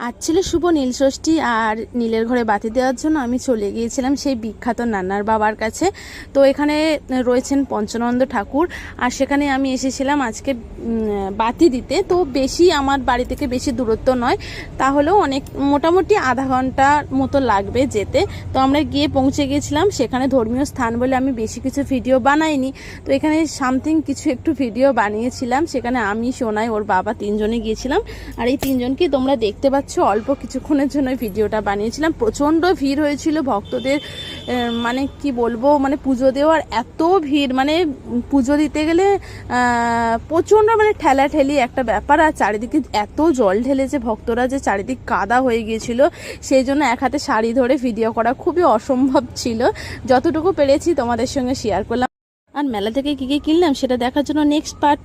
আজ ছিল শুভ নীলষষ্ঠী, আর নীলের ঘরে বাতি দেওয়ার জন্য আমি চলে গিয়েছিলাম সেই বিখ্যাত নান্নার বাবার কাছে। তো এখানে রয়েছেন পঞ্চানন্দ ঠাকুর, আর সেখানে আমি এসেছিলাম আজকে বাতি দিতে। তো বেশি আমার বাড়ি থেকে বেশি দূরত্ব নয়, তাহলেও অনেক মোটামুটি আধা ঘন্টার মতো লাগবে যেতে। তো আমরা গিয়ে পৌঁছে গিয়েছিলাম সেখানে। ধর্মীয় স্থান বলে আমি বেশি কিছু ভিডিও বানাইনি, তো এখানে সামথিং কিছু একটু ভিডিও বানিয়েছিলাম। সেখানে আমি, সোনাই, ওর বাবা তিনজনে গিয়েছিলাম। আর এই তিনজনকে তোমরা দেখতে পাচ্ছ, অল্প কিছুক্ষণের জন্য ভিডিওটা বানিয়েছিলাম। প্রচণ্ড ভিড় হয়েছিল ভক্তদের, মানে কি বলবো, মানে পুজো দেওয়ার এত ভিড়, মানে পুজো দিতে গেলে প্রচণ্ড মানে ঠেলাঠেলি একটা ব্যাপার। আর চারিদিকে এত জল ঢেলেছে ভক্তরা যে চারিদিক কাদা হয়ে গিয়েছিল, সেই জন্য এক হাতে শাড়ি ধরে ভিডিও করা খুবই অসম্ভব ছিল। যতটুকু পেরেছি তোমাদের সঙ্গে শেয়ার করলাম। আর মেলা থেকে কী কী কিনলাম সেটা দেখার জন্য নেক্সট পার্ট